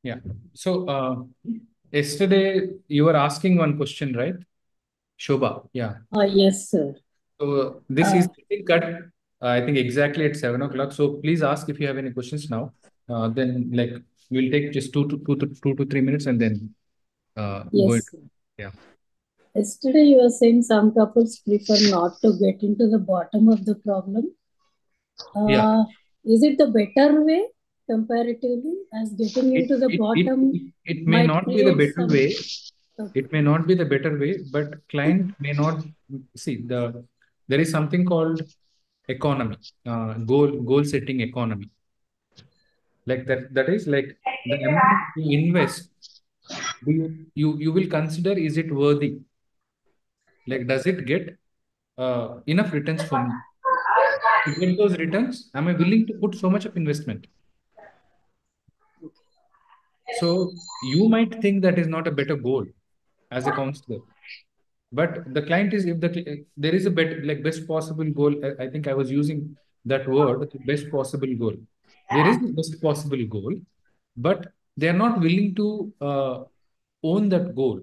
Yeah. So yesterday you were asking one question, right? Shobha. Yeah. Yes, sir. So this is Uh, getting cut, I think exactly at 7 o'clock. So please ask if you have any questions now. Then like we'll take just 2 to 3 minutes and then go into, yes. yeah. Yesterday you were saying some couples prefer not to get into the bottom of the problem. Yeah. Uh, is it the better way comparatively, as getting It, into the it, it, bottom it may might not be the create better some. way. It may not be the better way, but client may not see there is something called economy, goal setting economy. Like that is like the amount you invest, you will consider, is it worthy? Like, does it get enough returns for me? To get those returns, am I willing to put so much of investment? So you might think that is not a better goal as a counselor. But the client is, if there is a better, like best possible goal, I think I was using that word, best possible goal. There is the best possible goal, but they are not willing to own that goal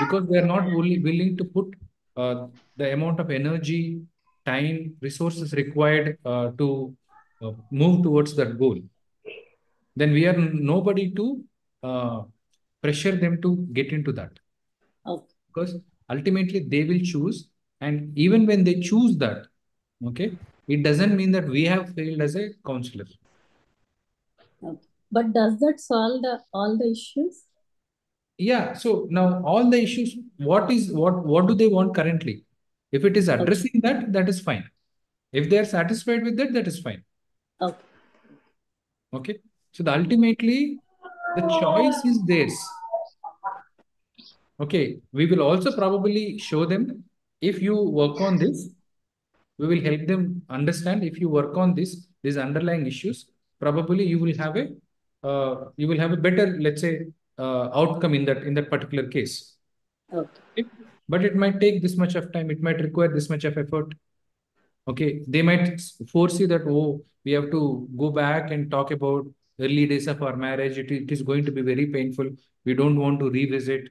because they are not willing to put the amount of energy, time, resources required to move towards that goal. Then we are nobody to uh, pressure them to get into that, Okay, because ultimately they will choose. And even when they choose that, okay, it doesn't mean that we have failed as a counselor. okay. But does that solve all the issues? Yeah, so now all the issues, what do they want currently? If it is Okay, addressing that, that is fine. If they are satisfied with that, that is fine. okay, Okay, so ultimately the choice is theirs. Okay, we will also probably show them, if you work on this, we will help them understand, if you work on these underlying issues, probably you will have a better, let's say, outcome in that particular case. okay, Okay? But it might take this much of time, it might require this much of effort. Okay, they might foresee that, oh, we have to go back and talk about early days of our marriage. It is going to be very painful. We don't want to revisit.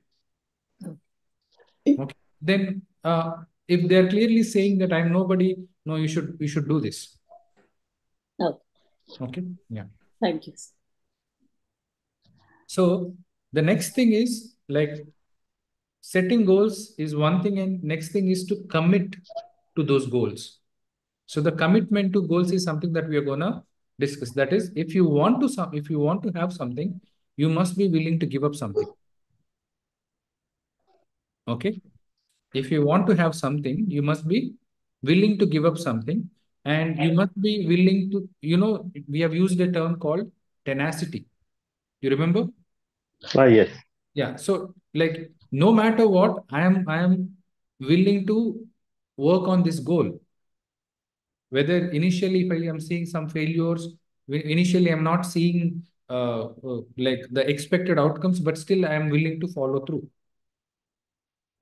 Okay, then if they are clearly saying that I'm nobody, no, you should do this. okay. Okay, yeah. Thank you, sir. So the next thing is like setting goals is one thing, and next thing is to commit to those goals. So the commitment to goals is something that we are gonna discuss. That is, if you want to have something, you must be willing to give up something. Okay. If you want to have something, you must be willing to give up something, and you must be willing to, we have used a term called tenacity. You remember? Yes. Yeah. So like no matter what, I am willing to work on this goal. Whether initially if I am seeing some failures, initially I'm not seeing like the expected outcomes, but still I am willing to follow through.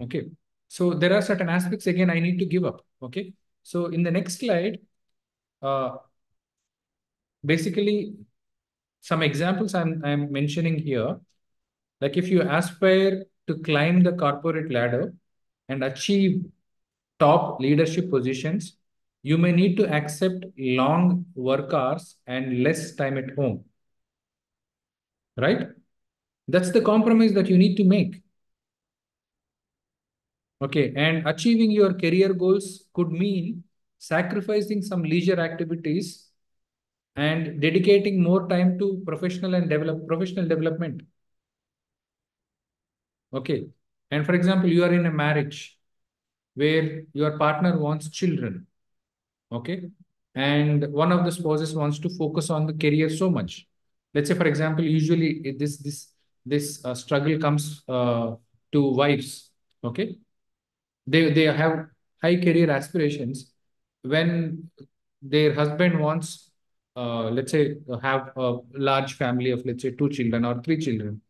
Okay. So there are certain aspects again I need to give up. Okay. So in the next slide, uh, basically some examples I'm mentioning here. Like if you aspire to climb the corporate ladder and achieve top leadership positions, you may need to accept long work hours and less time at home, right? That's the compromise that you need to make. Okay, and achieving your career goals could mean sacrificing some leisure activities and dedicating more time to professional development. Okay, and for example, you are in a marriage where your partner wants children. Okay, and one of the spouses wants to focus on the career so much. Let's say, for example, usually this struggle comes to wives. Okay, they have high career aspirations when their husband wants, let's say, have a large family of, let's say, two children or three children.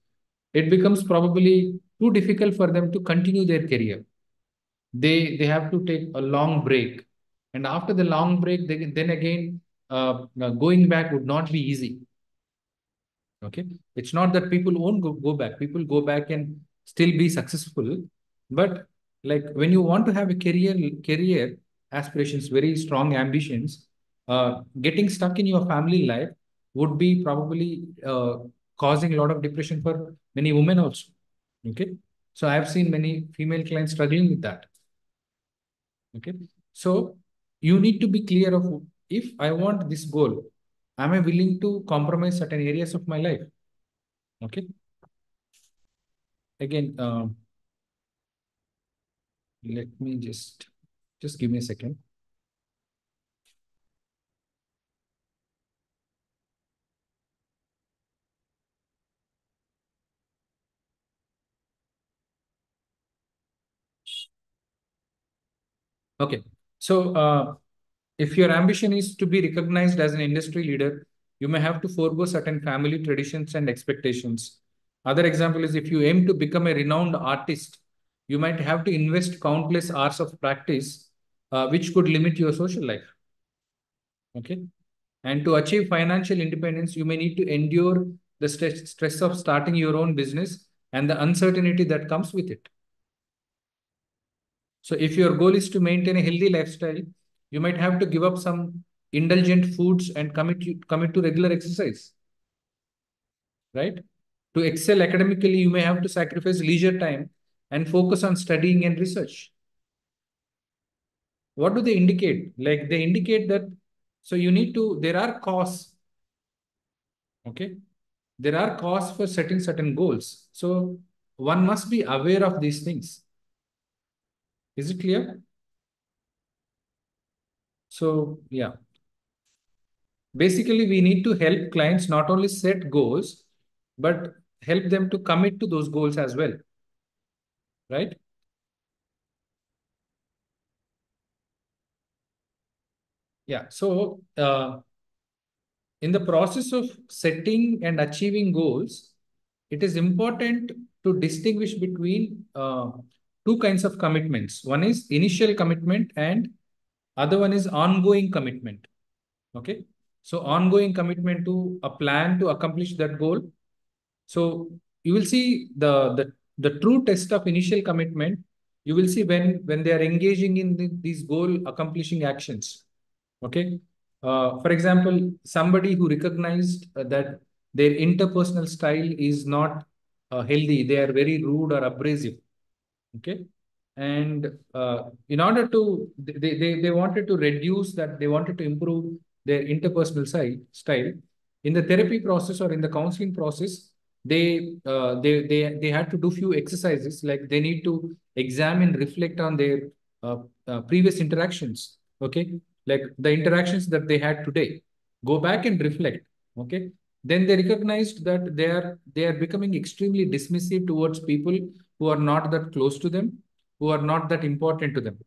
It becomes probably too difficult for them to continue their career. They have to take a long break, and after the long break, then again, going back would not be easy. Okay. It's not that people won't go back. People go back and still be successful. But like when you want to have a career aspirations, very strong ambitions, getting stuck in your family life would be probably causing a lot of depression for many women also. Okay. So I have seen many female clients struggling with that. Okay. So you need to be clear of, if I want this goal, am I willing to compromise certain areas of my life? Okay. Again, let me just give me a second. Okay. So if your ambition is to be recognized as an industry leader, you may have to forego certain family traditions and expectations. Other example is, if you aim to become a renowned artist, you might have to invest countless hours of practice, which could limit your social life. Okay. And to achieve financial independence, you may need to endure the stress of starting your own business and the uncertainty that comes with it. So if your goal is to maintain a healthy lifestyle, you might have to give up some indulgent foods and commit to regular exercise, right? To excel academically, you may have to sacrifice leisure time and focus on studying and research. What do they indicate? Like they indicate that, so you need to, there are costs, okay? There are costs for setting certain goals. So one must be aware of these things. Is it clear? So yeah, basically we need to help clients not only set goals, but help them to commit to those goals as well, right? Yeah. So in the process of setting and achieving goals, it is important to distinguish between two kinds of commitments. One is initial commitment and other one is ongoing commitment. Okay. So ongoing commitment to a plan to accomplish that goal. So you will see the true test of initial commitment. You will see when they are engaging in these goal accomplishing actions. Okay. For example, somebody who recognized that their interpersonal style is not healthy, they are very rude or abrasive. Okay. And in order to, they wanted to reduce that, they wanted to improve their interpersonal style. In the therapy process or in the counseling process, they had to do few exercises, like they need to examine, reflect on their previous interactions. Okay. Like the interactions that they had today, go back and reflect. Okay. Then they recognized that they are becoming extremely dismissive towards people who are not that close to them, who are not that important to them.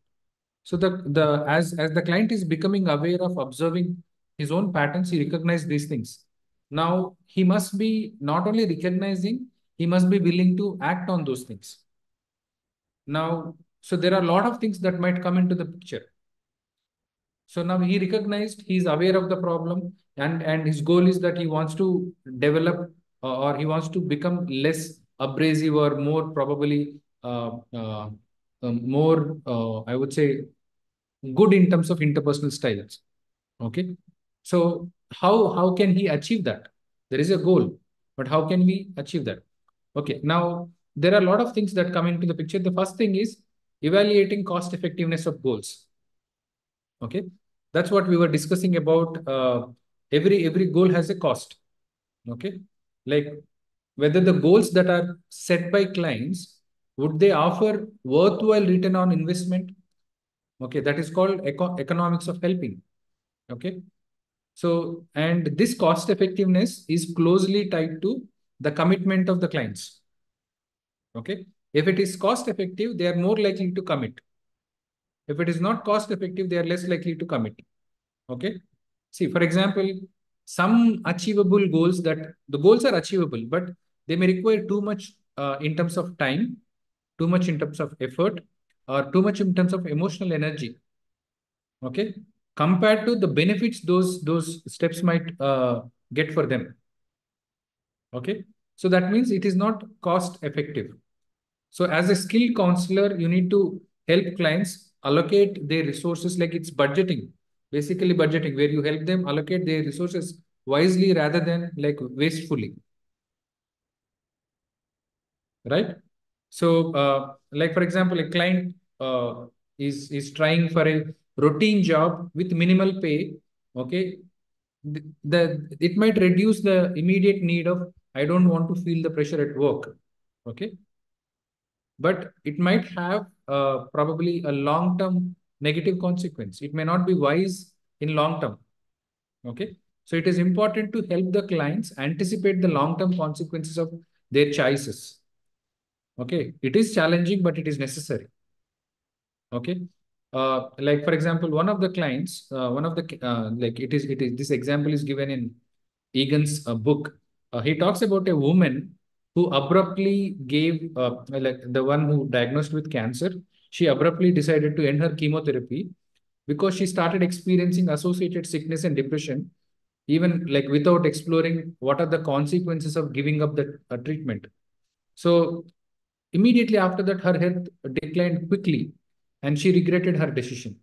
So the as the client is becoming aware of observing his own patterns, he recognizes these things. Now he must be not only recognizing, he must be willing to act on those things. Now, so there are a lot of things that might come into the picture. So now he recognized, he is aware of the problem, and his goal is that he wants to develop or he wants to become less abrasive or more probably more, I would say, good in terms of interpersonal styles. Okay. So how can he achieve that? There is a goal, but how can we achieve that? Okay. Now there are a lot of things that come into the picture. The first thing is evaluating cost effectiveness of goals. Okay. That's what we were discussing about. Every goal has a cost. Okay. Like whether the goals that are set by clients, would they offer worthwhile return on investment? Okay. That is called economics of helping. Okay. So, and this cost effectiveness is closely tied to the commitment of the clients. Okay. If it is cost effective, they are more likely to commit. If it is not cost effective, they are less likely to commit. Okay. See, for example, some achievable goals, that the goals are achievable, but they may require too much in terms of time, too much in terms of effort, or too much in terms of emotional energy. Okay. Compared to the benefits those steps might get for them. Okay. So that means it is not cost effective. So as a skilled counselor, you need to help clients allocate their resources, like it's budgeting, basically budgeting, where you help them allocate their resources wisely rather than like wastefully, right? So, like for example, a client is trying for a routine job with minimal pay. Okay, it might reduce the immediate need of I don't want to feel the pressure at work. Okay, but it might have probably a long term negative consequence. It may not be wise in long term. Okay, so it is important to help the clients anticipate the long term consequences of their choices. Okay, it is challenging, but it is necessary. Okay, like for example, one of the clients, one of the like it is this example is given in Egan's book. He talks about a woman who abruptly gave like the one who diagnosed with cancer. She abruptly decided to end her chemotherapy because she started experiencing associated sickness and depression, even like without exploring what are the consequences of giving up the treatment. So immediately after that, her health declined quickly and she regretted her decision.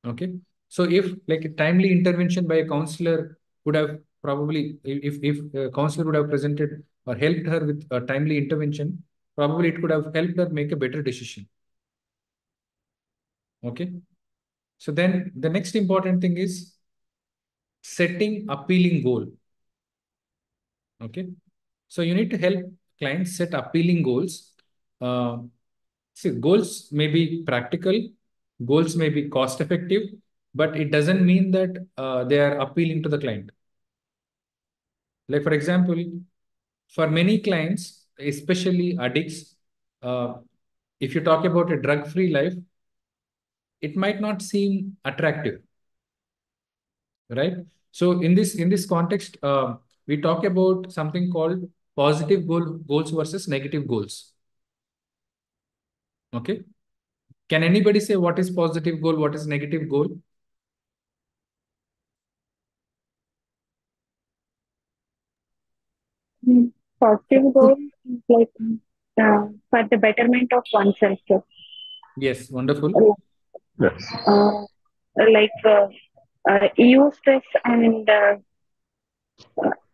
Okay. So if like a timely intervention by a counselor would have probably, if a counselor would have presented or helped her with a timely intervention, probably it could have helped her make a better decision. Okay. So then the next important thing is setting appealing goal. Okay. So you need to help clients set appealing goals. Uh, See, goals may be practical, goals may be cost effective, but it doesn't mean that they are appealing to the client. Like, for example, for many clients, especially addicts, uh, if you talk about a drug free life, it might not seem attractive, right? So, in this context, we talk about something called positive goals versus negative goals. Okay. Can anybody say what is positive goal, what is negative goal? Positive goal is like for the betterment of oneself. So, Yes, wonderful. Yes. like use stress and I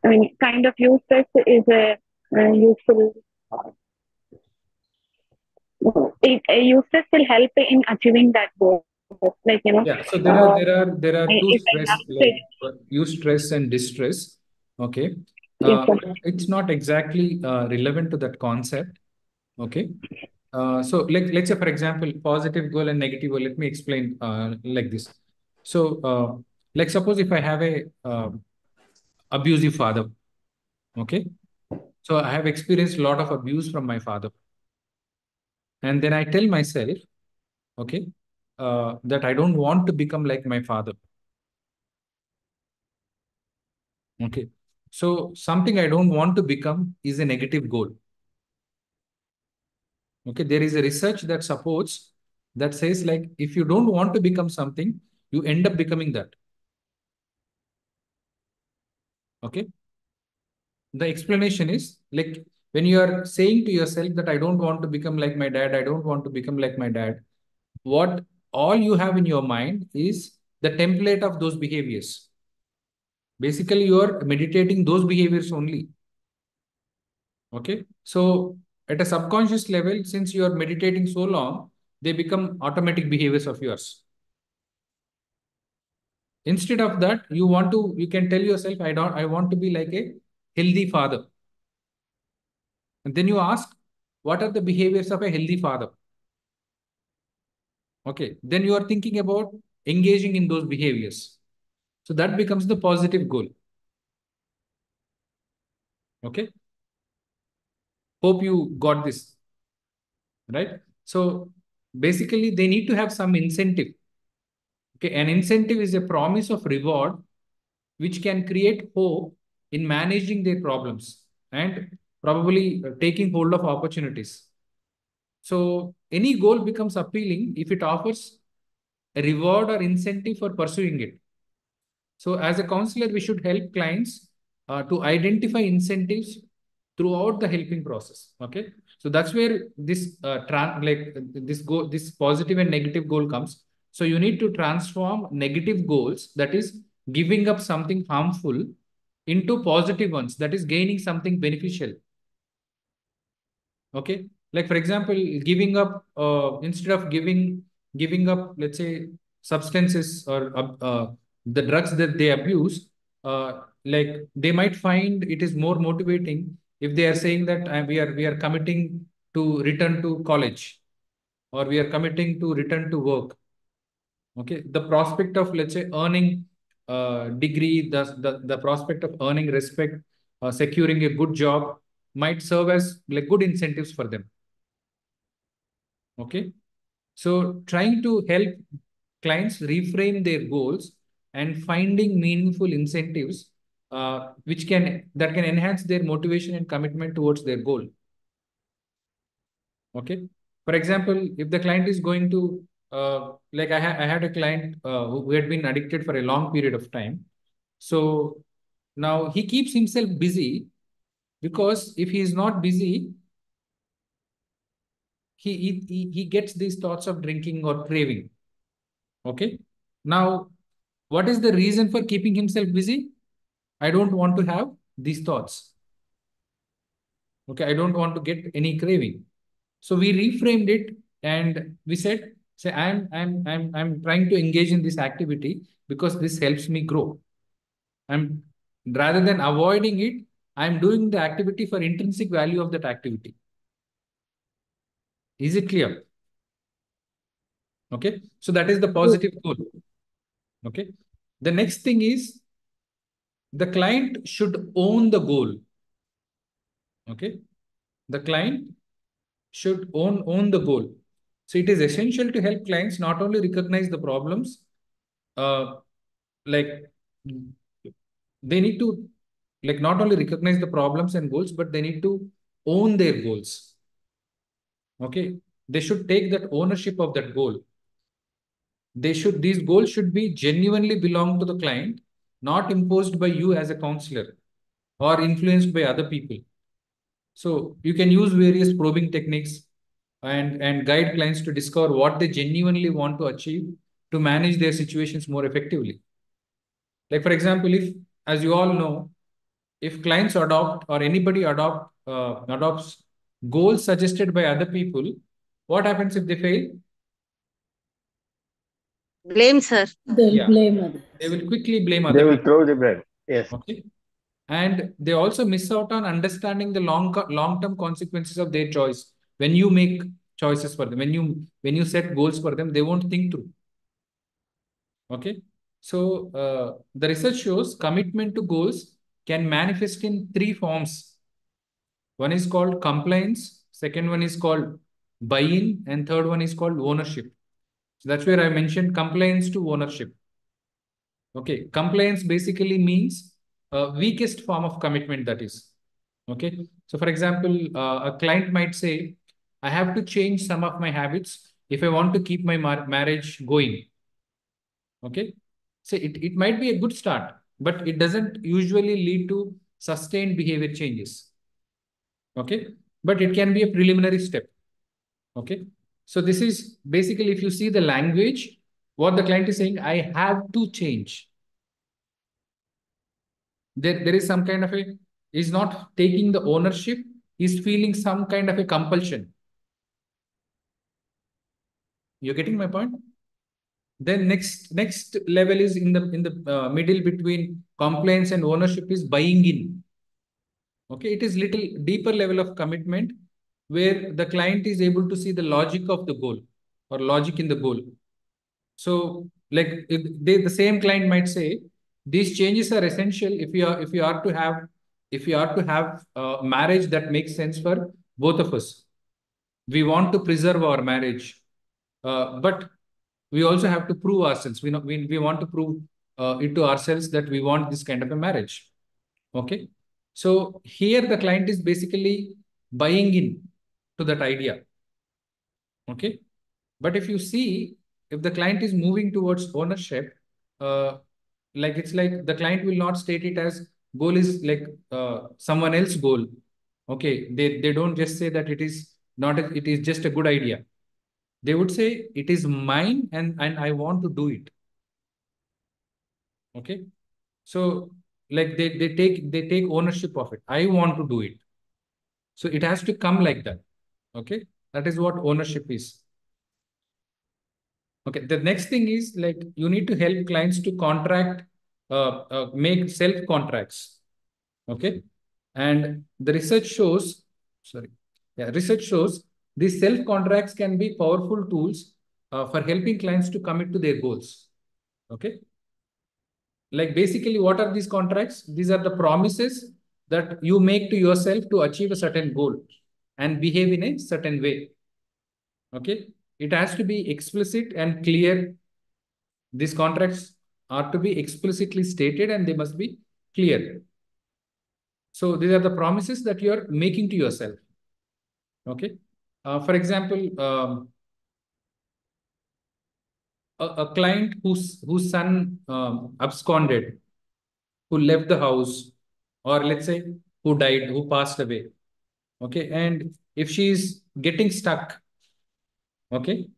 mean, kind of use stress is a useful. Use stress will help in achieving that goal. Like Yeah, so there are two if I stress, have like stress, eustress and distress. Okay, yes, sir. but it's not exactly relevant to that concept. Okay, so let's say for example, positive goal and negative goal. Let me explain like this. So like suppose if I have a abusive father. Okay, so I have experienced a lot of abuse from my father, and then I tell myself, okay, that I don't want to become like my father. Okay. So something I don't want to become is a negative goal. Okay. There is a research that supports that says like if you don't want to become something, you end up becoming that. Okay. The explanation is like when you are saying to yourself that I don't want to become like my dad, I don't want to become like my dad, what all you have in your mind is the template of those behaviors. Basically, you are meditating those behaviors only. Okay. So at a subconscious level, since you are meditating so long, they become automatic behaviors of yours. Instead of that, you can tell yourself, I want to be like a healthy father. And then you ask, what are the behaviors of a healthy father? Okay. Then you are thinking about engaging in those behaviors. So that becomes the positive goal. Okay. Hope you got this, right? So basically, they need to have some incentive. Okay. An incentive is a promise of reward which can create hope in managing their problems and probably taking hold of opportunities. So, any goal becomes appealing if it offers a reward or incentive for pursuing it. So, as a counselor, we should help clients to identify incentives throughout the helping process. Okay, so that's where this this positive and negative goal comes. So you need to transform negative goals, that is giving up something harmful, into positive ones, that is gaining something beneficial. Okay, like for example, giving up instead of giving up, let's say, substances or the drugs that they abuse, like they might find it is more motivating if they are saying that we are committing to return to college, or we are committing to return to work. Okay, the prospect of, let's say, earning degree, the prospect of earning respect, securing a good job might serve as like good incentives for them. Okay, so trying to help clients reframe their goals and finding meaningful incentives, which can enhance their motivation and commitment towards their goal. Okay, for example, if the client is going to like I had a client who had been addicted for a long period of time. So now he keeps himself busy, because if he is not busy, he gets these thoughts of drinking or craving. Okay, now what is the reason for keeping himself busy? I don't want to have these thoughts. Okay, I don't want to get any craving. So we reframed it and we said, say, I'm trying to engage in this activity because this helps me grow. I'm Rather than avoiding it, I'm doing the activity for intrinsic value of that activity. Is it clear? Okay, so that is the positive goal. Okay, the next thing is the client should own the goal. Okay, the client should own the goal. So it is essential to help clients not only recognize the problems, uh, like they need to like not only recognize the problems and goals, but they need to own their goals. Okay, they should take that ownership of that goal. These goals should be genuinely belong to the client, not imposed by you as a counselor or influenced by other people. So you can use various probing techniques and guide clients to discover what they genuinely want to achieve to manage their situations more effectively. Like for example, if, as you all know, if clients adopt or anybody adopts goals suggested by other people, what happens if they fail? Blame, sir. They'll Yeah, blame others. they will quickly blame They other will people. throw the blame. Yes. Okay, and they also miss out on understanding the long term consequences of their choice. When you make choices for them, when you set goals for them, they won't think through. Okay, so the research shows commitment to goals can manifest in three forms. One is called compliance, second one is called buy-in, and third one is called ownership. So that's where I mentioned compliance to ownership. Okay, compliance basically means weakest form of commitment, that is. Okay, so for example, a client might say, I have to change some of my habits if I want to keep my marriage going. Okay, so it might be a good start, but it doesn't usually lead to sustained behavior changes. Okay, but it can be a preliminary step. Okay, so this is basically, if you see the language, what the client is saying, I have to change. There is some kind of a, is not taking the ownership, is feeling some kind of a compulsion. You're getting my point? Then next level is in the middle between compliance and ownership is buying in. Okay, it is little deeper level of commitment where the client is able to see the logic of the goal or logic in the goal. So like the same client might say, these changes are essential if you are to have a marriage that makes sense for both of us. We want to preserve our marriage, but we also have to prove ourselves. We want to prove it to ourselves that we want this kind of a marriage. Okay, so here the client is basically buying in to that idea. Okay, but if you see, if the client is moving towards ownership, uh, like it's like the client will not state it as goal is like someone else's goal. Okay, they don't just say that it is not it is just a good idea. They would say it is mine and I want to do it. Okay, so like they take ownership of it. I want to do it. So it has to come like that. Okay, that is what ownership is. Okay, the next thing is like you need to help clients to make self contracts. Okay, and the research shows, sorry, yeah, research shows these self contracts can be powerful tools for helping clients to commit to their goals. Okay, like basically, what are these contracts? These are the promises that you make to yourself to achieve a certain goal and behave in a certain way. Okay, it has to be explicit and clear. These contracts are to be explicitly stated and they must be clear. So these are the promises that you are making to yourself. Okay. For example, a client whose son absconded, who left the house, or let's say who died, who passed away. Okay. And if she is getting stuck, okay,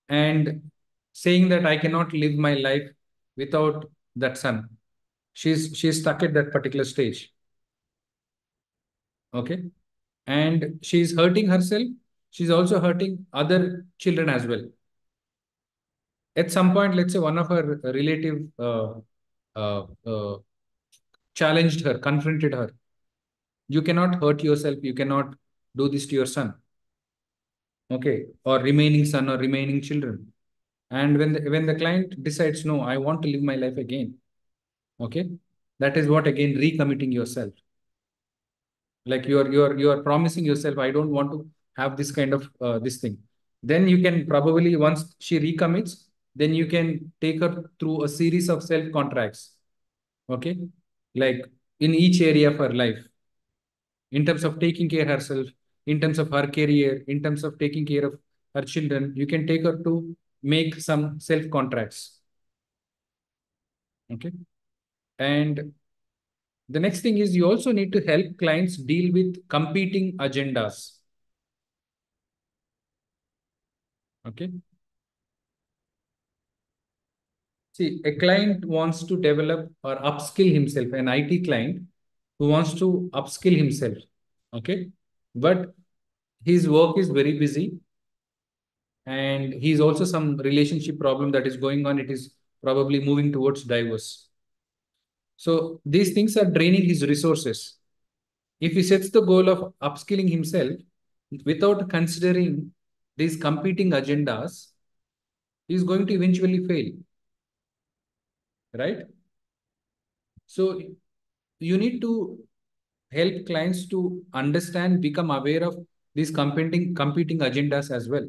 and saying that I cannot live my life without that son, she's stuck at that particular stage. Okay. And she's hurting herself. She's also hurting other children as well. At some point, let's say one of her relative uh, uh, challenged her, confronted her. You cannot hurt yourself. You cannot do this to your son. Okay. Or remaining son or remaining children. And when the client decides, no, I want to live my life again. Okay. That is what again recommitting yourself. Like you're promising yourself, I don't want to have this kind of this thing. Then you can probably, once she recommits, then you can take her through a series of self contracts. Okay, like in each area of her life, in terms of taking care of herself, in terms of her career, in terms of taking care of her children, you can take her to make some self contracts. Okay, and the next thing is you also need to help clients deal with competing agendas. Okay. See, a client wants to develop or upskill himself, an IT client who wants to upskill himself. Okay. But his work is very busy and he's also some relationship problem that is going on. It is probably moving towards divorce. So these things are draining his resources. If he sets the goal of upskilling himself without considering these competing agendas, he's going to eventually fail. Right? So you need to help clients to understand, become aware of these competing agendas as well.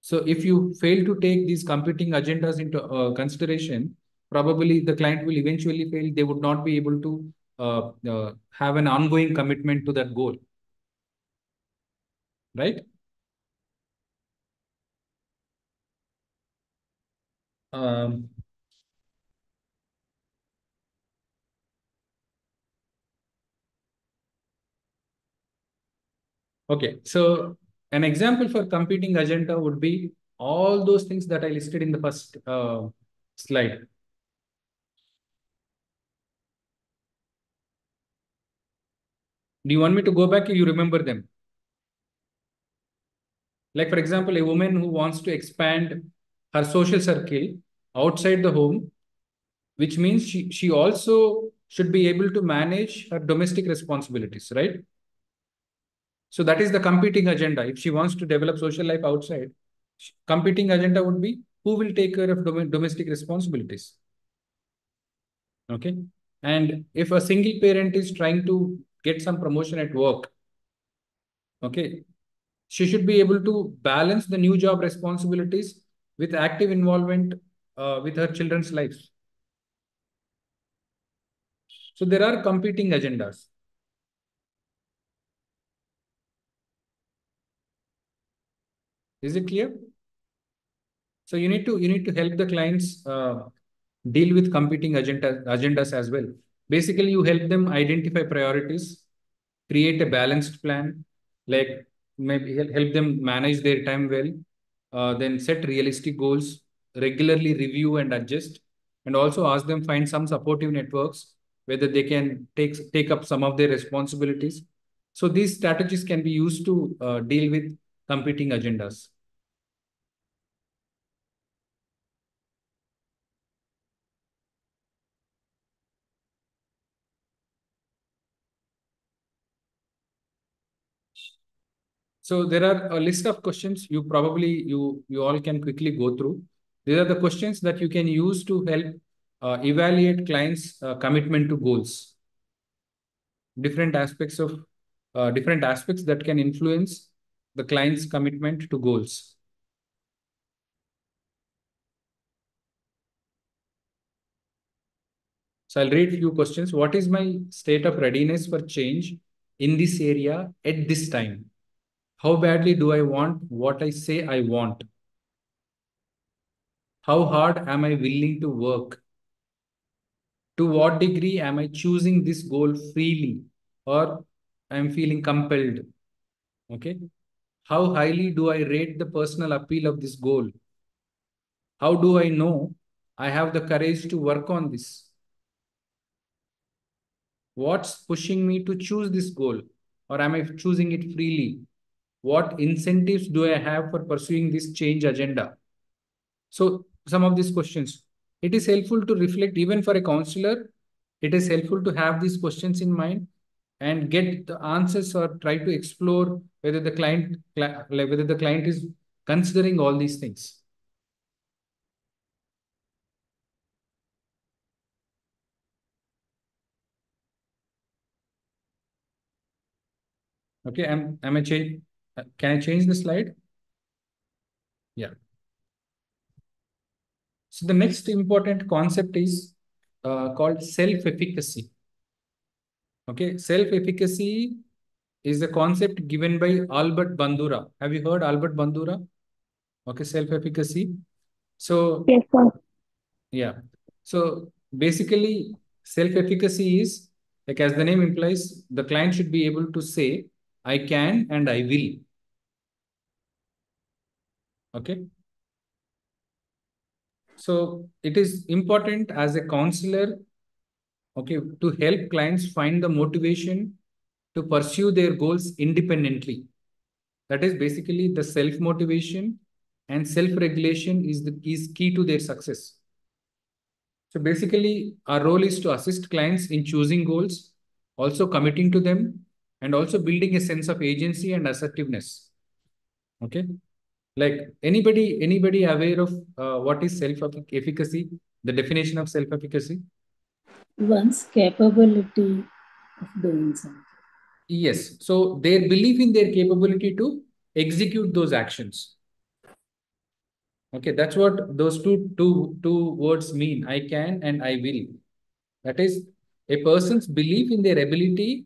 So if you fail to take these competing agendas into consideration, probably the client will eventually fail. They would not be able to have an ongoing commitment to that goal. Right? Um, okay, so an example for competing agenda would be all those things that I listed in the first slide. Do you want me to go back or you remember them? Like, for example, a woman who wants to expand her social circle outside the home, which means she also should be able to manage her domestic responsibilities, right? So that is the competing agenda. If she wants to develop social life outside, competing agenda would be who will take care of domestic responsibilities. Okay. And if a single parent is trying to get some promotion at work, okay, she should be able to balance the new job responsibilities with active involvement with her children's lives. So there are competing agendas. Is it clear? So you need to help the clients deal with competing agendas as well. Basically, you help them identify priorities, create a balanced plan, like maybe help them manage their time well, then set realistic goals, regularly review and adjust, and also ask them find some supportive networks, whether they can take up some of their responsibilities. So these strategies can be used to deal with competing agendas. So there are a list of questions you all can quickly go through. These are the questions that you can use to help evaluate clients' commitment to goals. Different aspects that can influence the client's commitment to goals. So I'll read few questions. What is my state of readiness for change in this area at this time? How badly do I want what I say I want? How hard am I willing to work? To what degree am I choosing this goal freely or I'm feeling compelled? Okay. How highly do I rate the personal appeal of this goal? How do I know I have the courage to work on this? What's pushing me to choose this goal? Or am I choosing it freely? What incentives do I have for pursuing this change agenda? So, some of these questions. It is helpful to reflect, even for a counselor, it is helpful to have these questions in mind and get the answers or try to explore whether whether the client is considering all these things. Okay, am I change? Can I change the slide? Yeah. So the next important concept is called self-efficacy. Okay, self-efficacy is a concept given by Albert Bandura. Have you heard Albert Bandura? Okay, self-efficacy. So Yes, sir. yeah. So basically, self-efficacy is like as the name implies, the client should be able to say, I can and I will. Okay. So it is important as a counselor, okay, to help clients find the motivation to pursue their goals independently. That is basically the self-motivation and self-regulation is key to their success. So basically, our role is to assist clients in choosing goals, also committing to them, and also building a sense of agency and assertiveness. Okay. Like anybody aware of what is self-efficacy, the definition of self-efficacy? One's capability of doing something. Yes. So their belief in their capability to execute those actions. Okay, that's what those two words mean. I can and I will. That is a person's belief in their ability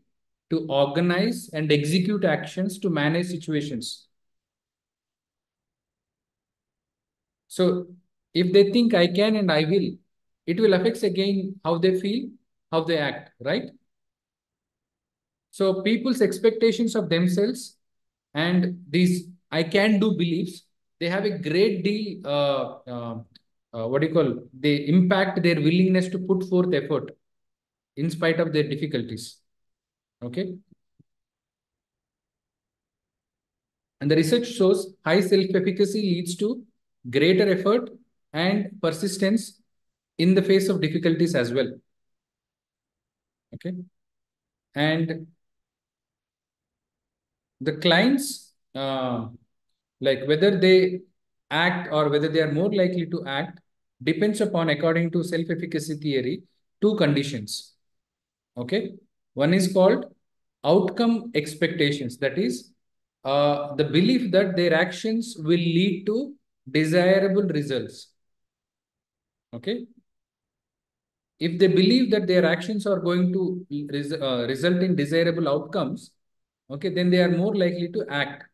to organize and execute actions to manage situations. So if they think I can and I will, it will affect again how they feel, how they act, right? So people's expectations of themselves and these I can do beliefs, they have a great deal, what do you call, they impact their willingness to put forth effort in spite of their difficulties. Okay. And the research shows high self-efficacy leads to greater effort and persistence in the face of difficulties as well. Okay. And the clients, like whether they act or whether they are more likely to act, depends upon, according to self-efficacy theory, two conditions. Okay. One is called outcome expectations. That is the belief that their actions will lead to desirable results. Okay. If they believe that their actions are going to result in desirable outcomes, okay, then they are more likely to act.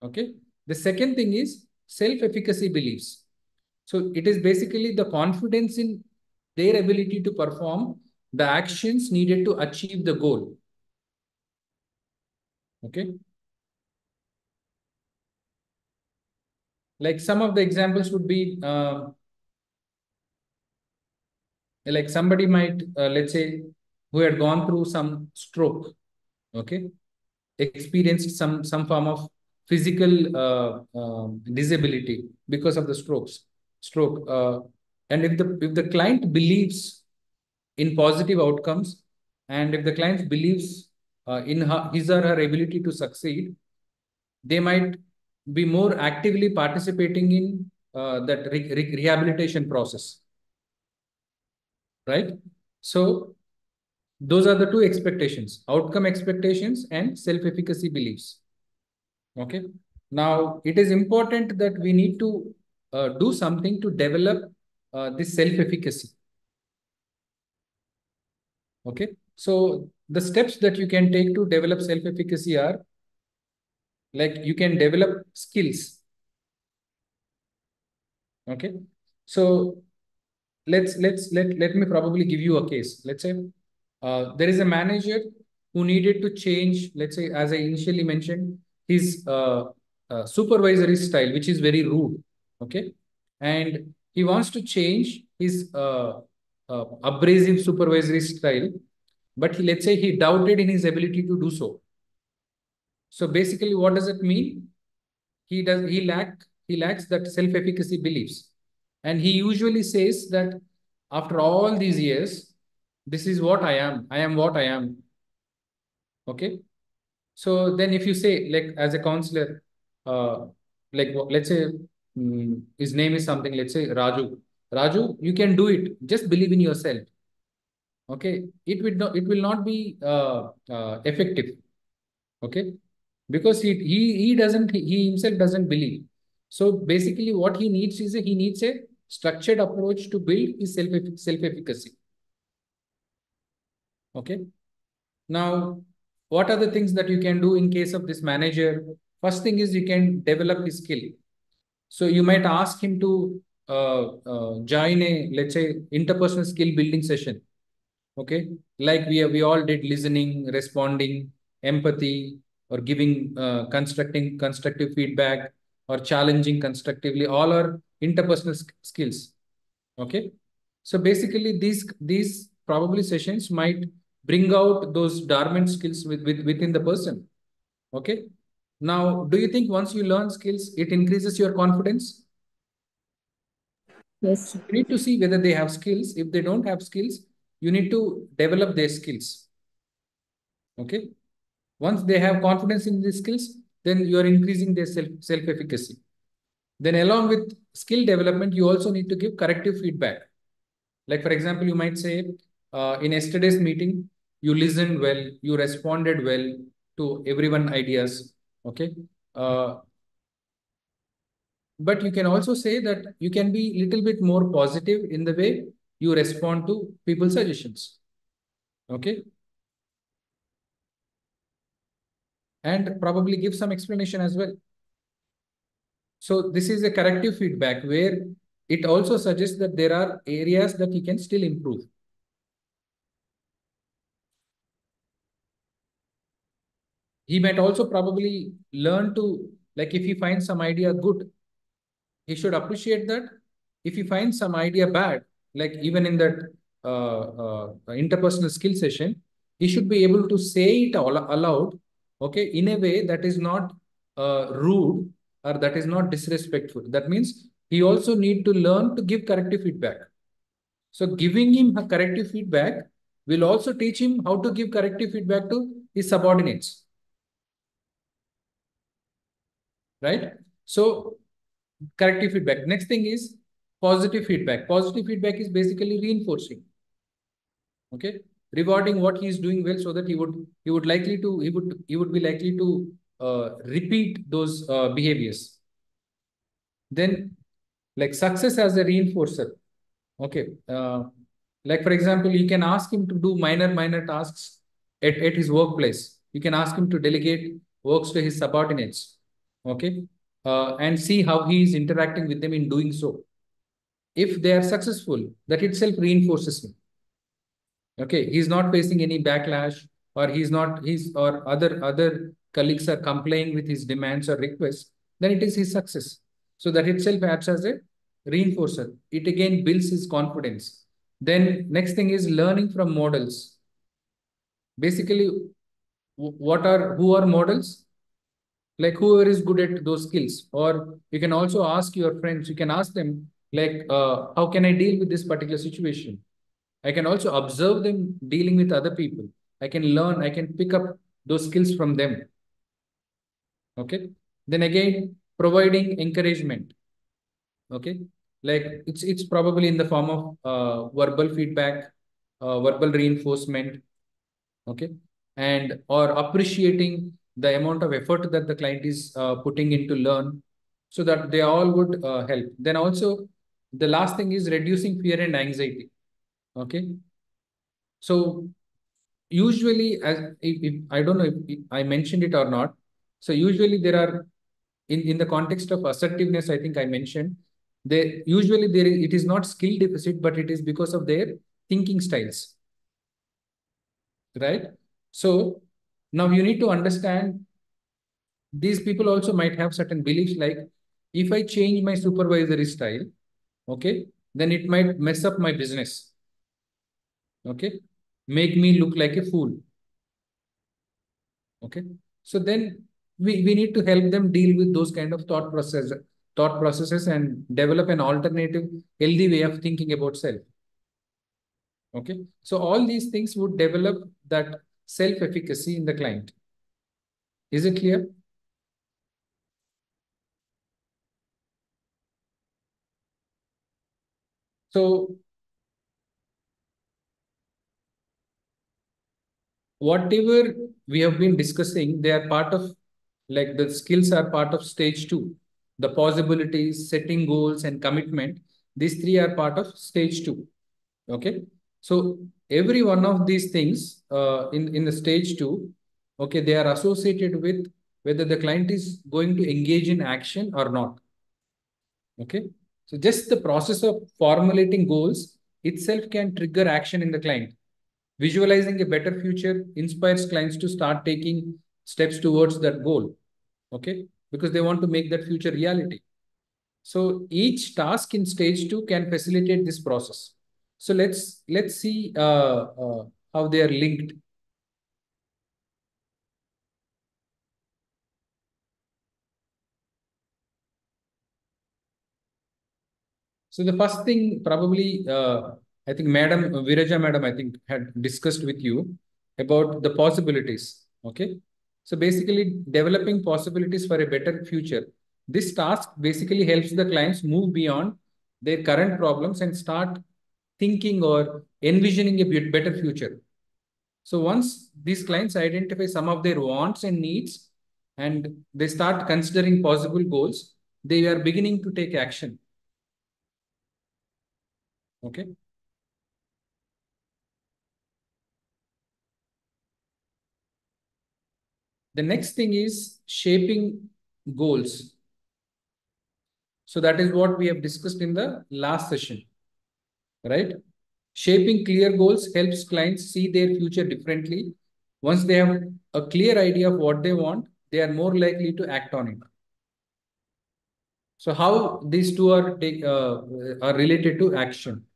Okay. The second thing is self-efficacy beliefs. So it is basically the confidence in their ability to perform the actions needed to achieve the goal. Okay. Like some of the examples would be like somebody might, let's say, who had gone through some stroke, okay, experienced some form of physical disability because of the stroke. And if the client believes in positive outcomes, and if the client believes in his or her ability to succeed, they might be more actively participating in that rehabilitation process, right? So those are the two expectations: outcome expectations and self-efficacy beliefs. Okay. Now, it is important that we need to do something to develop this self-efficacy. Okay. So the steps that you can take to develop self-efficacy are, like, you can develop skills. Okay. So let me probably give you a case. Let's say there is a manager who needed to change, let's say, as I initially mentioned, his supervisory style, which is very rude. Okay. And he wants to change his abrasive supervisory style, but let's say he doubted in his ability to do so. So basically, what does it mean? He lacks that self-efficacy beliefs. And he usually says that after all these years, this is what I am. I am what I am. Okay. So then if you say, like, as a counselor, uh, like, let's say his name is something, let's say Raju. Raju, you can do it. Just believe in yourself. Okay. It will not be effective. Okay. Because he himself doesn't believe. So basically what he needs is he needs a structured approach to build his self-efficacy. Okay. Now, what are the things that you can do in case of this manager? First thing is you can develop his skill. So you might ask him to join a, let's say, interpersonal skill building session. Okay. Like we all did: listening, responding, empathy, or giving constructive feedback, or challenging constructively. All are interpersonal skills. Okay. So basically these probably sessions might bring out those dormant skills within the person. Okay. Now, do you think once you learn skills, it increases your confidence? Yes. You need to see whether they have skills. If they don't have skills, you need to develop their skills. Okay. Once they have confidence in these skills, then you are increasing their self-efficacy. Then along with skill development, you also need to give corrective feedback. Like, for example, you might say, in yesterday's meeting, you listened well, you responded well to everyone's ideas. Okay. Uh, but you can also say that you can be a little bit more positive in the way you respond to people's suggestions. Okay. And probably give some explanation as well. So this is a corrective feedback where it also suggests that there are areas that you can still improve. He might also probably learn to, like, if he finds some idea good, he should appreciate that. If he finds some idea bad, like even in that interpersonal skill session, he should be able to say it all aloud, okay, in a way that is not rude or that is not disrespectful. That means he also need to learn to give corrective feedback. So giving him a corrective feedback will also teach him how to give corrective feedback to his subordinates. Right? So corrective feedback. Next thing is positive feedback. Positive feedback is basically reinforcing. Okay. Rewarding what he is doing well, so that he would be likely to repeat those behaviors. Then, like, success as a reinforcer. Okay. Like, for example, you can ask him to do minor tasks at his workplace. You can ask him to delegate works to his subordinates. Okay. And see how he is interacting with them in doing so. If they are successful, that itself reinforces him. Okay, he's not facing any backlash, or his or other colleagues are complying with his demands or requests, then it is his success. So that itself acts as a reinforcer. It again builds his confidence. Then next thing is learning from models. Basically, who are models? Like whoever is good at those skills. Or you can also ask your friends, you can ask them, like, how can I deal with this particular situation? I can also observe them dealing with other people. I can learn, I can pick up those skills from them. Okay. Then again, providing encouragement. Okay. Like it's probably in the form of verbal feedback, verbal reinforcement. Okay. And or appreciating the amount of effort that the client is putting in to learn, so that they all would help. Then also the last thing is reducing fear and anxiety. Okay. So usually, if I don't know if I mentioned it or not. So usually there are, in the context of assertiveness, I think I mentioned, they usually it is not skill deficit, but it is because of their thinking styles, right? So now you need to understand, these people also might have certain beliefs, like if I change my supervisory style, okay, then it might mess up my business, okay, make me look like a fool. Okay. So then we need to help them deal with those kind of thought processes and develop an alternative, healthy way of thinking about self. Okay. So all these things would develop that self-efficacy in the client. Is it clear? So whatever we have been discussing, they are part of, like the skills are part of stage two. The possibilities, setting goals, and commitment, these three are part of stage two. Okay. So every one of these things in the stage two, okay, they are associated with whether the client is going to engage in action or not. Okay. So just the process of formulating goals itself can trigger action in the client. Visualizing a better future inspires clients to start taking steps towards that goal. Okay. Because they want to make that future reality. So each task in stage two can facilitate this process. So let's see how they are linked. So the first thing probably I think Madam Viraja Madam I think had discussed with you about the possibilities. Okay. So basically developing possibilities for a better future. This task basically helps the clients move beyond their current problems and start thinking or envisioning a better future. So once these clients identify some of their wants and needs and they start considering possible goals, they are beginning to take action. Okay. The next thing is shaping goals. So that is what we have discussed in the last session, right? Shaping clear goals helps clients see their future differently. Once they have a clear idea of what they want, they are more likely to act on it. So how these two are related to action?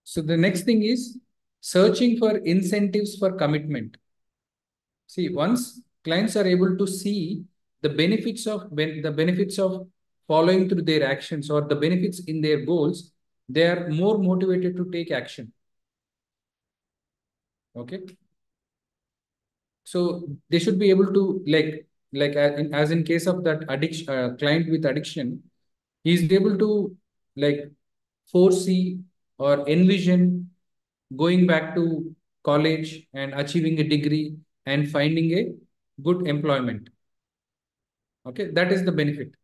So the next thing is searching for incentives for commitment. See, once clients are able to see the benefits of following through their actions or the benefits in their goals, they are more motivated to take action. Okay. So they should be able to as in case of that addiction client with addiction, he is able to like foresee or envision going back to college and achieving a degree and finding a good employment. Okay, that is the benefit.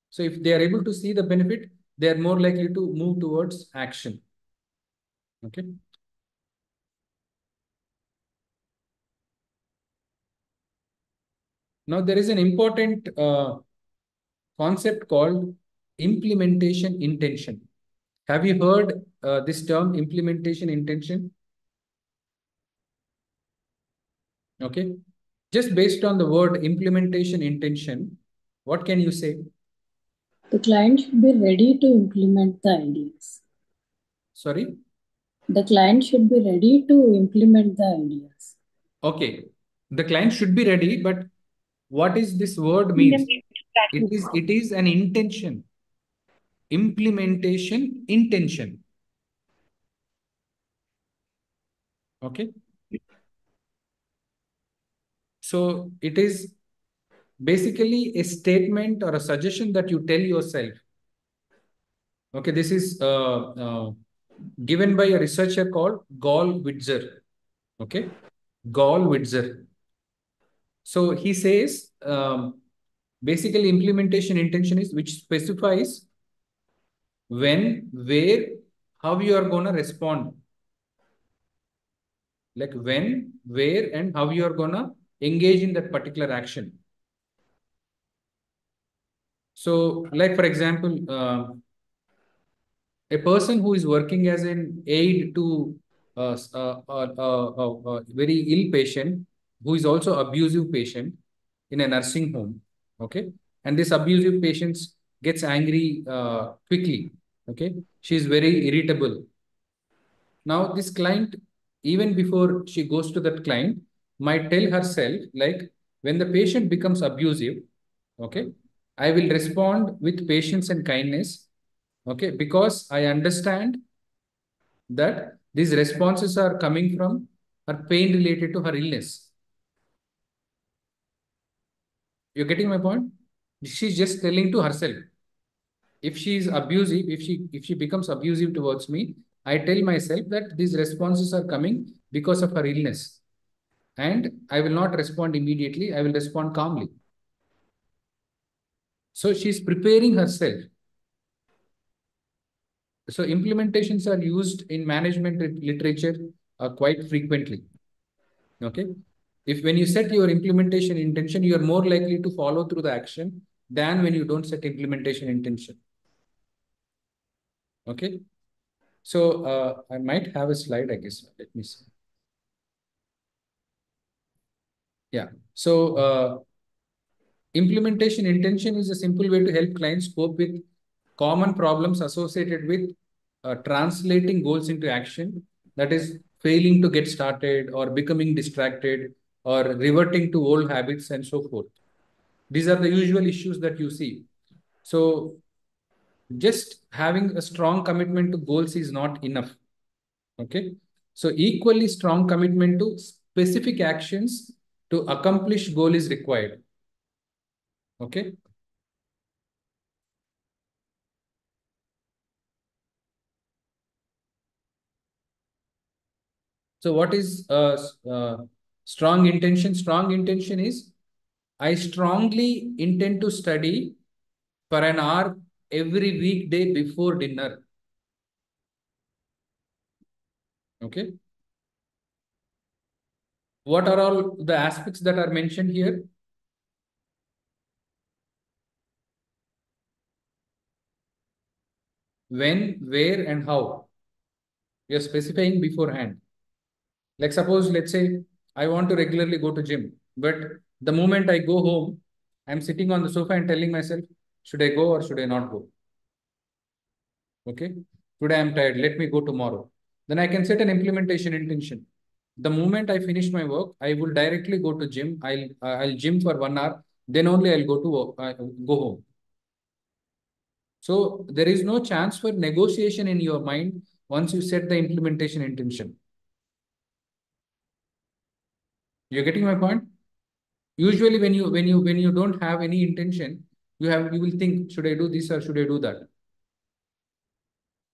So if they are able to see the benefit, they are more likely to move towards action. Okay. Now there is an important concept called implementation intention. Have you heard this term, implementation intention? Okay. Just based on the word implementation intention, what can you say? The client should be ready to implement the ideas. Sorry? The client should be ready to implement the ideas. Okay. The client should be ready, but what is this word means? It is an intention. Implementation intention. Okay. So it is basically a statement or a suggestion that you tell yourself. Okay, this is given by a researcher called Gall-Witzer. Okay, Gall-Witzer. So he says basically implementation intention is which specifies when, where, how you are going to respond. Like when, where, and how you are going to engage in that particular action. So, like for example, a person who is working as an aide to a very ill patient who is also abusive patient in a nursing home, okay, and this abusive patient gets angry quickly, okay, she is very irritable. Now this client, even before she goes to that client, might tell herself like, when the patient becomes abusive, okay, I will respond with patience and kindness, okay, because I understand that these responses are coming from her pain related to her illness. You're getting my point? She's just telling to herself. If she is abusive, if she becomes abusive towards me, I tell myself that these responses are coming because of her illness. And I will not respond immediately. I will respond calmly. So she's preparing herself. So implementations are used in management literature quite frequently. Okay. If when you set your implementation intention, you are more likely to follow through the action than when you don't set implementation intention. Okay. So I might have a slide, I guess. Let me see. Yeah. So implementation intention is a simple way to help clients cope with common problems associated with translating goals into action. That is failing to get started or becoming distracted or reverting to old habits and so forth. These are the usual issues that you see. So just having a strong commitment to goals is not enough. Okay. So equally strong commitment to specific actions to accomplish goal is required. Okay. So what is strong intention? Strong intention is I strongly intend to study for an hour every weekday before dinner. Okay. What are all the aspects that are mentioned here? When, where, and how. You're specifying beforehand. Like suppose, let's say, I want to regularly go to gym, but the moment I go home, I'm sitting on the sofa and telling myself, should I go or should I not go? Okay. Today I'm tired. Let me go tomorrow. Then I can set an implementation intention. The moment I finish my work, I will directly go to gym. I'll gym for 1 hour. Then only I'll go home. So there is no chance for negotiation in your mind once you set the implementation intention. You're getting my point? Usually when you don't have any intention, you will think, should I do this or should I do that?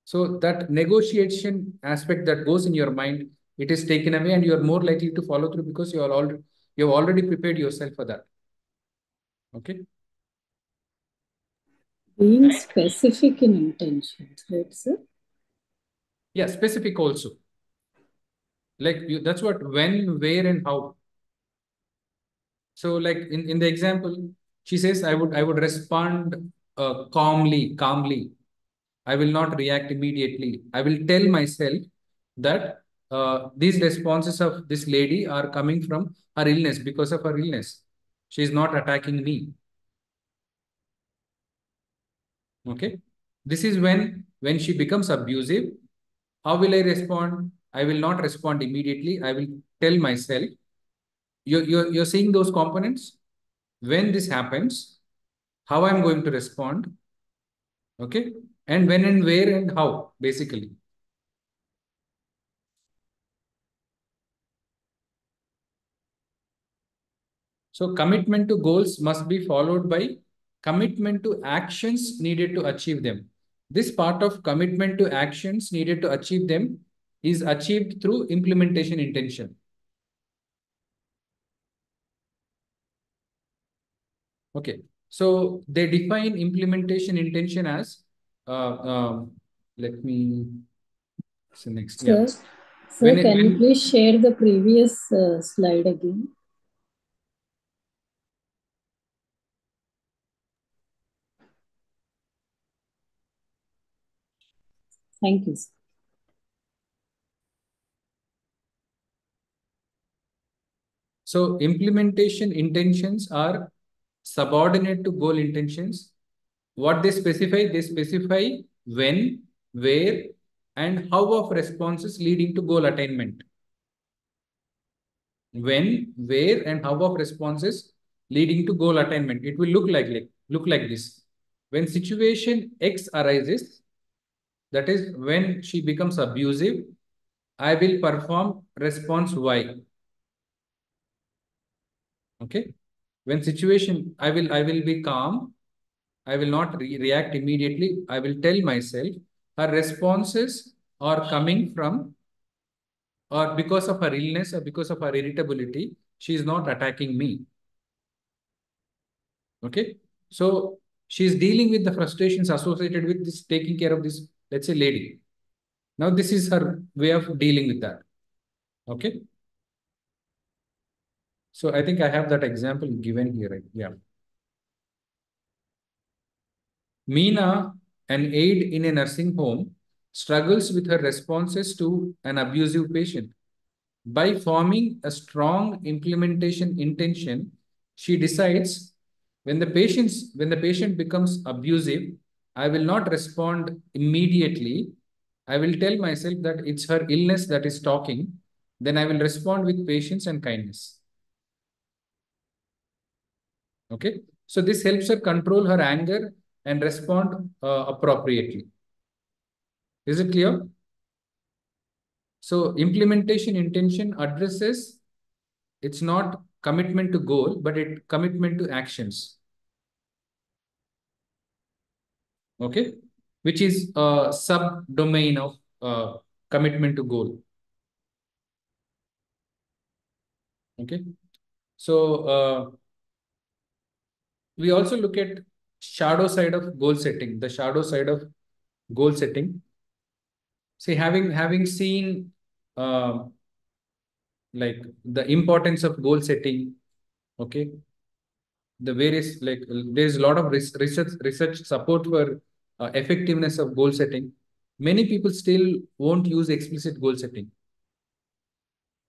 So that negotiation aspect that goes in your mind, it is taken away and you are more likely to follow through because you have already prepared yourself for that. Okay. Being specific in intentions, right, sir? Yeah, specific also. Like that's what when, where, and how. So like in the example, she says, I would respond calmly. I will not react immediately. I will tell myself that these responses of this lady are coming from her illness, because of her illness. She is not attacking me. Okay. This is when she becomes abusive. How will I respond? I will not respond immediately. I will tell myself, you're seeing those components. When this happens, how I'm going to respond. Okay. And when and where and how, basically. So commitment to goals must be followed by commitment to actions needed to achieve them. This part of commitment to actions needed to achieve them is achieved through implementation intention. Okay. So they define implementation intention as, let me, so next, yeah. Sir, can you please share the previous slide again? Thank you, sir. So implementation intentions are subordinate to goal intentions. What they specify when, where, and how of responses leading to goal attainment. When, where, and how of responses leading to goal attainment. It will look like this. When situation X arises, that is when she becomes abusive, I will perform response Y. Okay. When situation, I will be calm. I will not react immediately. I will tell myself her responses are coming from, or because of her illness or because of her irritability, she is not attacking me. Okay. So she is dealing with the frustrations associated with this, taking care of this, let's say, lady. Now, this is her way of dealing with that. Okay. So I think I have that example given here. Right? Yeah. Meena, an aide in a nursing home, struggles with her responses to an abusive patient. By forming a strong implementation intention, she decides when the patient becomes abusive, I will not respond immediately. I will tell myself that it's her illness that is talking. Then I will respond with patience and kindness. Okay. So this helps her control her anger and respond appropriately. Is it clear? So implementation intention addresses, it's not commitment to goal, but it commitment to actions. Okay. Which is a subdomain of commitment to goal. Okay. So we also look at shadow side of goal setting, the shadow side of goal setting. See, having seen like the importance of goal setting, okay, the various, like there's a lot of research support for effectiveness of goal setting. Many people still won't use explicit goal setting.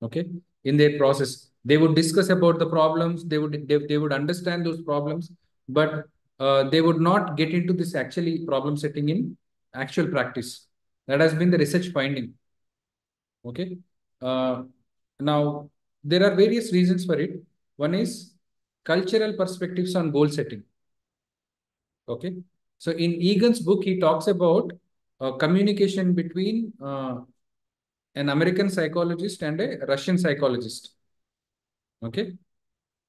Okay, in their process, they would discuss about the problems. They would understand those problems, but they would not get into this actually problem setting in actual practice. That has been the research finding. Okay. Now, there are various reasons for it. One is cultural perspectives on goal setting. Okay. So in Egan's book, he talks about communication between an American psychologist and a Russian psychologist. Okay.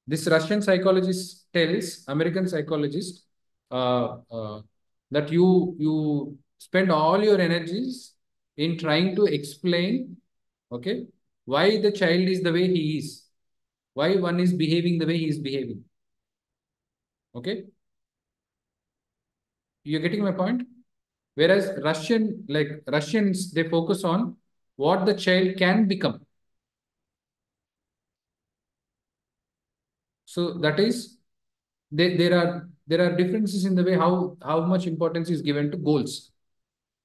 This Russian psychologist tells American psychologist that you spend all your energies in trying to explain, okay, why the child is the way he is, why one is behaving the way he is behaving. Okay, you're getting my point? Whereas Russians, they focus on what the child can become. So that is, there are there are differences in the way how much importance is given to goals.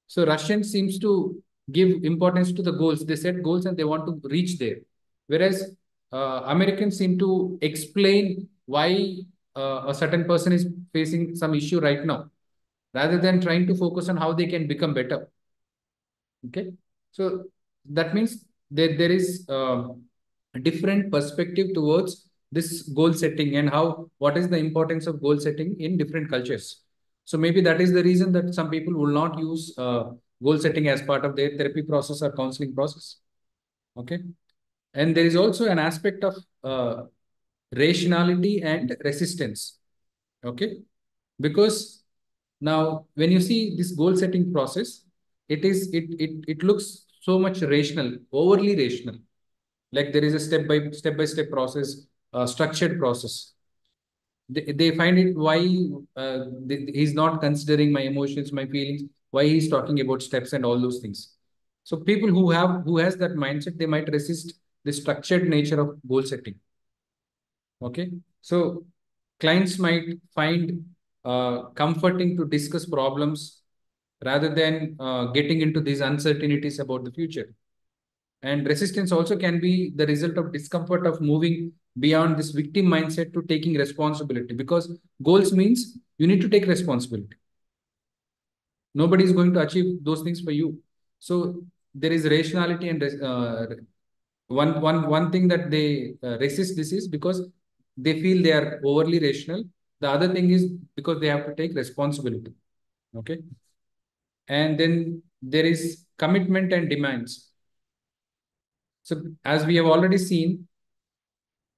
So Russian seems to give importance to the goals. They set goals and they want to reach there. Whereas Americans seem to explain why a certain person is facing some issue right now, rather than trying to focus on how they can become better. Okay. So that means there is a different perspective towards this goal setting and what is the importance of goal setting in different cultures. So maybe that is the reason that some people will not use goal setting as part of their therapy process or counseling process. Okay. And there is also an aspect of rationality and resistance. Okay. Because now when you see this goal setting process, it looks so much rational, overly rational. Like there is a step by step process, structured process. They find it why he's not considering my emotions, my feelings, why he's talking about steps and all those things. So people who has that mindset, they might resist the structured nature of goal setting. Okay. So clients might find comforting to discuss problems rather than getting into these uncertainties about the future. And resistance also can be the result of discomfort of moving beyond this victim mindset to taking responsibility, because goals means you need to take responsibility. Nobody is going to achieve those things for you. So there is rationality and one thing that they resist this is because they feel they are overly rational. The other thing is because they have to take responsibility. Okay. And then there is commitment and demands. So as we have already seen,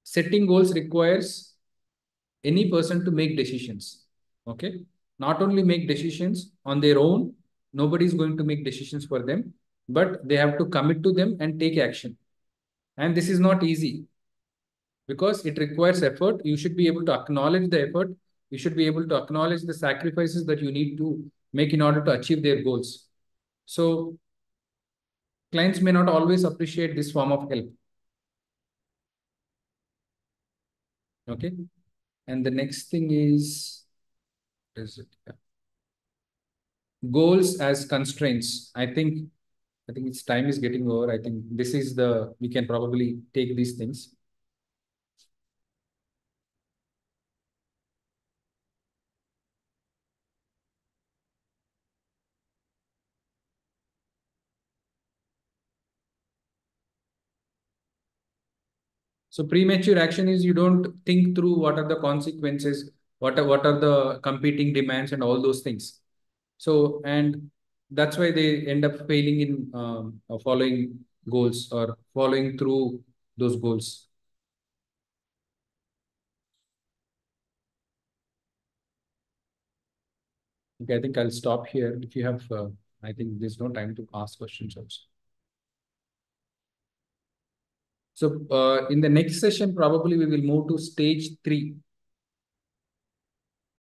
setting goals requires any person to make decisions. Okay. Not only make decisions on their own, nobody is going to make decisions for them, but they have to commit to them and take action. And this is not easy because it requires effort. You should be able to acknowledge the effort. You should be able to acknowledge the sacrifices that you need to make in order to achieve their goals. So clients may not always appreciate this form of help. Okay. And the next thing is it? Yeah. Goals as constraints. I think its time is getting over. I think this is we can probably take these things. So premature action is you don't think through what are the consequences, what are the competing demands and all those things. So, and that's why they end up failing in following goals or following through those goals. Okay, I think I'll stop here. If you have, I think there's no time to ask questions also. So in the next session, probably we will move to stage 3.